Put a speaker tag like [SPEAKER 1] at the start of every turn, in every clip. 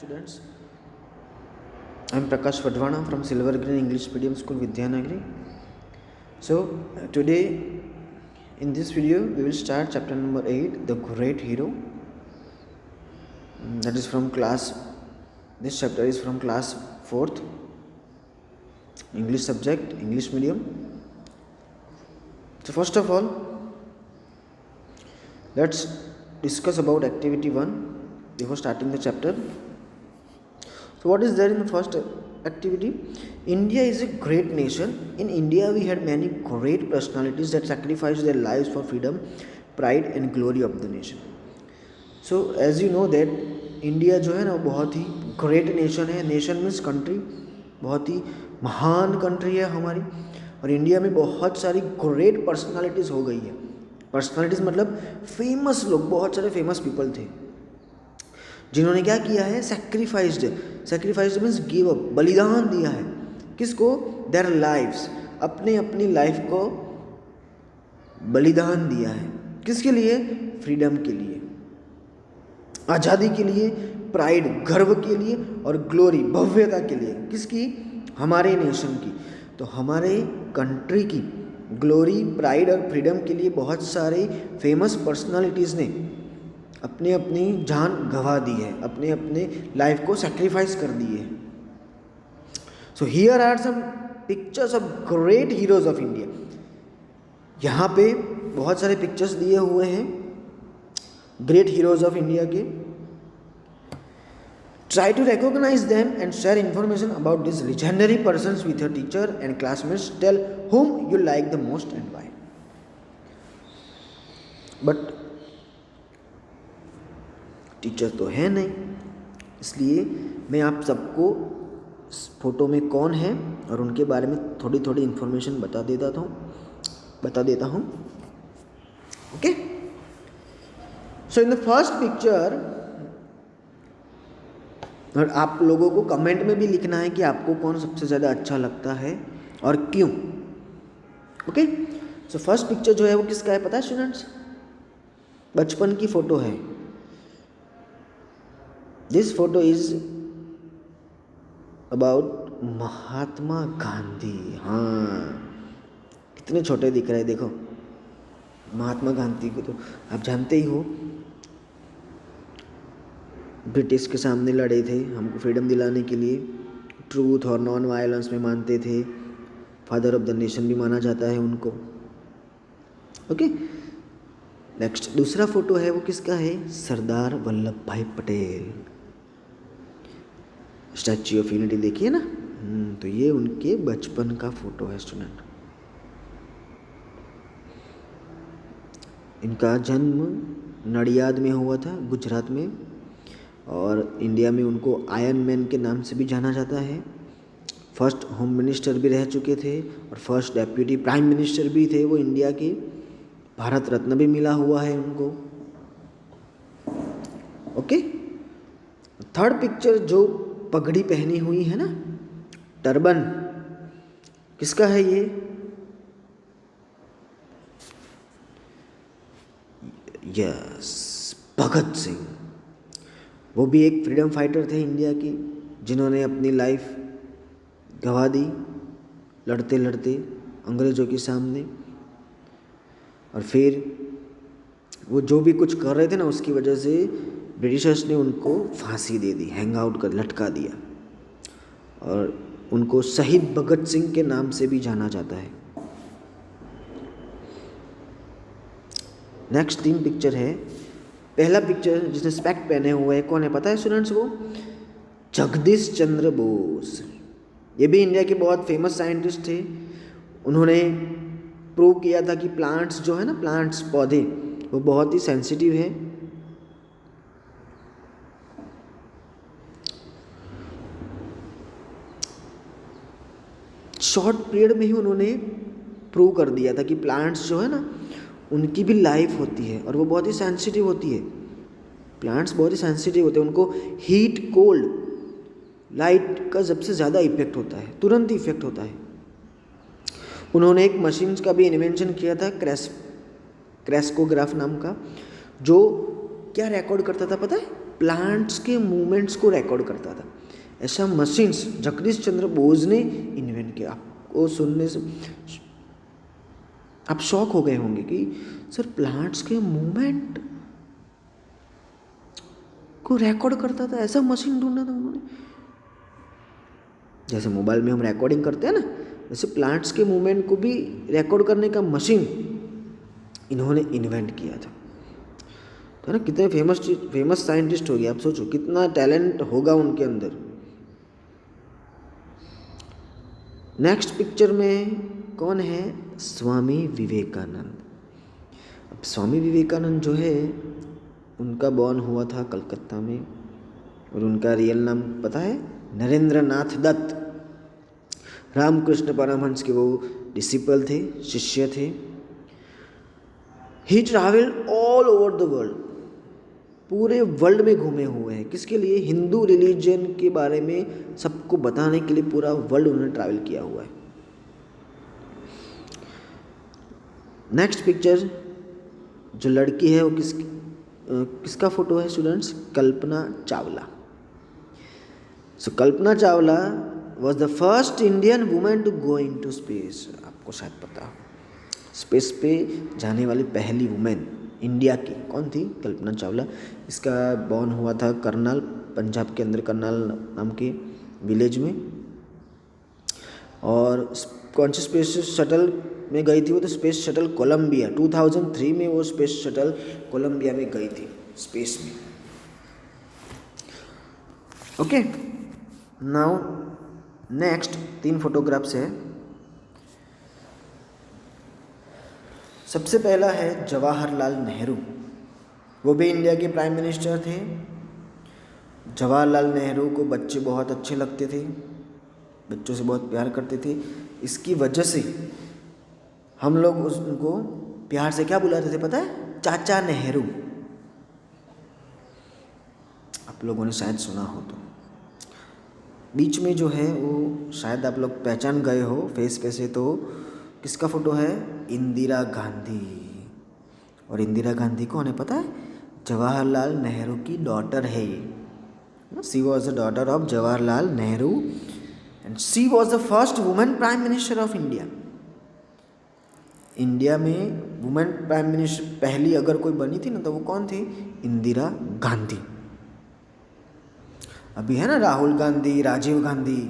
[SPEAKER 1] students. I am Prakash Vadvana from Silver Green English Medium School, Vidyanagari. So today in this video we will start chapter number 8, The Great Hero. That is from this chapter is from class 4th, English subject, English medium. So first of all, let's discuss about activity 1 before starting the chapter. So what is there in the first activity? India is a great nation. In India we had many great personalities that sacrificed their lives for freedom, pride and glory of the nation. So as you know that India जो है ना बहुत ही great nation है. Nation means country, बहुत ही महान country है हमारी. और इंडिया में बहुत सारी ग्रेट पर्सनालिटीज़ हो गई है. पर्सनालिटीज़ मतलब फेमस लोग, बहुत सारे फेमस पीपल थे जिन्होंने क्या किया है, सेक्रीफाइस्ड मीन्स गिव अप, बलिदान दिया है. किसको? देयर लाइव्स, अपनी लाइफ को बलिदान दिया है. किसके लिए? फ्रीडम के लिए, आज़ादी के लिए, प्राइड गर्व के लिए और ग्लोरी भव्यता के लिए. किसकी? हमारे नेशन की. तो हमारे कंट्री की ग्लोरी, प्राइड और फ्रीडम के लिए बहुत सारे फेमस पर्सनालिटीज़ ने अपनी अपनी जान गंवा दी है, अपने लाइफ को सेक्रीफाइस कर दी है. So here are some pictures of great heroes of India. यहाँ पे बहुत सारे पिक्चर्स दिए हुए हैं ग्रेट हीरोज ऑफ इंडिया के. Try to recognize them and share information about these legendary persons with your teacher and classmates. Tell whom you like the most and why. But teacher तो है नहीं, इसलिए मैं आप सबको फोटो में कौन है और उनके बारे में थोड़ी थोड़ी इन्फॉर्मेशन बता देता हूँ. Okay. So in the first picture, और आप लोगों को कमेंट में भी लिखना है कि आपको कौन सबसे ज़्यादा अच्छा लगता है और क्यों. ओके. सो फर्स्ट पिक्चर जो है वो किसका है पता है स्टूडेंट्स? बचपन की फ़ोटो है. This photo is about Mahatma Gandhi. हाँ, कितने छोटे दिख रहे हैं देखो. महात्मा गांधी को तो आप जानते ही हो, ब्रिटिश के सामने लड़े थे हमको फ्रीडम दिलाने के लिए. ट्रूथ और नॉन वायलेंस में मानते थे. फादर ऑफ द नेशन भी माना जाता है उनको. ओके. नेक्स्ट दूसरा फोटो है वो किसका है? सरदार वल्लभ भाई पटेल. स्टैच्यू ऑफ यूनिटी देखिए ना. तो ये उनके बचपन का फोटो है स्टूडेंट. इनका जन्म नडियाद में हुआ था, गुजरात में. और इंडिया में उनको आयरन मैन के नाम से भी जाना जाता है. फर्स्ट होम मिनिस्टर भी रह चुके थे और फर्स्ट डेप्यूटी प्राइम मिनिस्टर भी थे वो इंडिया के. भारत रत्न भी मिला हुआ है उनको. ओके. थर्ड पिक्चर जो पगड़ी पहनी हुई है ना, टर्बन, किसका है ये? यस, भगत सिंह. वो भी एक फ्रीडम फाइटर थे इंडिया की, जिन्होंने अपनी लाइफ गंवा दी लड़ते लड़ते अंग्रेज़ों के सामने. और फिर वो जो भी कुछ कर रहे थे ना, उसकी वजह से ब्रिटिशर्स ने उनको फांसी दे दी, हैंग आउट कर लटका दिया. और उनको शहीद भगत सिंह के नाम से भी जाना जाता है. नेक्स्ट 3 पिक्चर है. पहला पिक्चर जिसने स्पेक्ट पहने हुए हैं कौन है पता है स्टूडेंट्स? वो जगदीश चंद्र बोस. ये भी इंडिया के बहुत फेमस साइंटिस्ट थे. उन्होंने प्रूव किया था कि प्लांट्स जो है ना, प्लांट्स पौधे, वो बहुत ही सेंसिटिव है. शॉर्ट पीरियड में ही उन्होंने प्रूव कर दिया था कि प्लांट्स जो है ना, उनकी भी लाइफ होती है और वो बहुत ही सेंसिटिव होती है. प्लांट्स बहुत ही सेंसिटिव होते हैं. उनको हीट, कोल्ड, लाइट का सबसे ज़्यादा इफेक्ट होता है, तुरंत ही इफेक्ट होता है. उन्होंने एक मशीन का भी इन्वेंशन किया था, क्रेस्कोग्राफ नाम का, जो क्या रिकॉर्ड करता था पता है? प्लांट्स के मूवमेंट्स को रिकॉर्ड करता था। ऐसा मशीन्स जगदीश चंद्र बोस ने इन्वेंट किया। आपको सुनने से आप शॉक हो गए होंगे कि सर प्लांट्स के मूवमेंट को रिकॉर्ड करता था, ऐसा मशीन ढूंढा था उन्होंने। जैसे मोबाइल में हम रिकॉर्डिंग करते हैं ना, वैसे प्लांट्स के मूवमेंट को भी रिकॉर्ड करने का मशीन इन्होंने इन्वेंट किया था। तो ना कितने फेमस साइंटिस्ट हो गए, आप सोचो कितना टैलेंट होगा उनके अंदर। नेक्स्ट पिक्चर में कौन है? स्वामी विवेकानंद। अब स्वामी विवेकानंद जो है उनका बॉर्न हुआ था कलकत्ता में, और उनका रियल नाम पता है? नरेंद्र नाथ दत्त। रामकृष्ण परमहंस के वो डिसिपल थे, शिष्य थे। He travelled all over the world, पूरे वर्ल्ड में घूमे हुए हैं। किसके लिए? हिंदू रिलीजन के बारे में सबको बताने के लिए पूरा वर्ल्ड उन्होंने ट्रैवल किया हुआ है। नेक्स्ट पिक्चर जो लड़की है वो किसका फोटो है students? Kalpana Chawla. So Kalpana Chawla was the first Indian women to go into space. आपको शायद पता हो, स्पेस पे जाने वाली पहली वुमेन इंडिया की कौन थी? कल्पना चावला। इसका बॉर्न हुआ था करनाल, पंजाब के अंदर करनाल नाम के विलेज में। और कौन सी स्पेस शटल में गई थी वो? तो स्पेस शटल कोलंबिया। 2003 में वो स्पेस शटल कोलंबिया में गई थी स्पेस में। ओके, नाउ नेक्स्ट 3 फोटोग्राफ्स है। सबसे पहला है जवाहरलाल नेहरू, वो भी इंडिया के प्राइम मिनिस्टर थे। जवाहरलाल नेहरू को बच्चे बहुत अच्छे लगते थे, बच्चों से बहुत प्यार करते थे। इसकी वजह से हम लोग उनको प्यार से क्या बुलाते थे पता है? चाचा नेहरू। आप लोगों ने शायद सुना हो। तो बीच में जो है वो शायद आप लोग पहचान गए हो फेस पे से, तो किसका फोटो है? इंदिरा गांधी। और इंदिरा गांधी कौन है पता है? जवाहरलाल नेहरू की डॉटर है ये। She was the daughter of Jawaharlal Nehru and she was the first women prime minister of India. India में वुमेन प्राइम मिनिस्टर पहली अगर कोई बनी थी ना तो वो कौन थी? इंदिरा गांधी। अभी है ना राहुल गांधी, राजीव गांधी।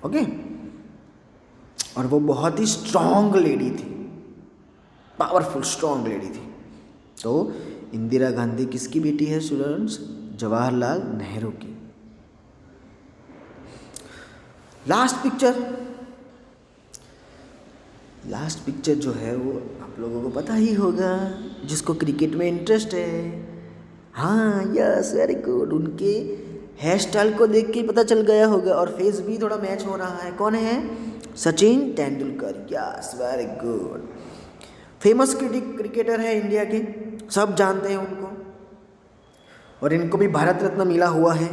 [SPEAKER 1] ओके, और वो बहुत ही स्ट्रॉन्ग लेडी थी, पावरफुल स्ट्रॉन्ग लेडी थी। तो इंदिरा गांधी किसकी बेटी है स्टूडेंट्स? जवाहरलाल नेहरू की। लास्ट पिक्चर जो है वो आप लोगों को पता ही होगा, जिसको क्रिकेट में इंटरेस्ट है। हाँ, यस, वेरी गुड। उनके हेयर स्टाइल को देख के पता चल गया होगा, और फेस भी थोड़ा मैच हो रहा है। कौन है? Sachin Tendulkar. Yes, very good. Famous cricketer है इंडिया के, सब जानते हैं उनको, और इनको भी भारत रत्न मिला हुआ है।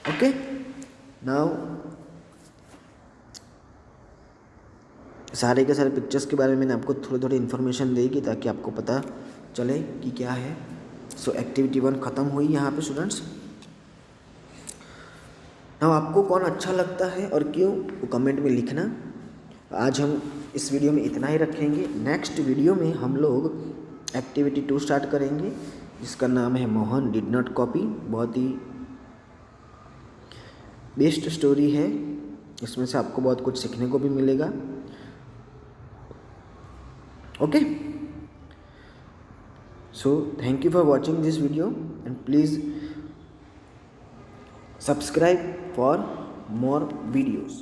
[SPEAKER 1] ओके, नाउ सारे के सारे पिक्चर्स के बारे में मैंने आपको थोड़ी थोड़ी इन्फॉर्मेशन देगी ताकि आपको पता चले कि क्या है। सो एक्टिविटी 1 ख़त्म हुई यहाँ पे स्टूडेंट्स। नाउ आपको कौन अच्छा लगता है और क्यों, वो कमेंट में लिखना। आज हम इस वीडियो में इतना ही रखेंगे। नेक्स्ट वीडियो में हम लोग एक्टिविटी 2 स्टार्ट करेंगे, जिसका नाम है मोहन डिड नॉट कॉपी। बहुत ही बेस्ट स्टोरी है, इसमें से आपको बहुत कुछ सीखने को भी मिलेगा। Okay, so thank you for watching this video and please subscribe for more videos.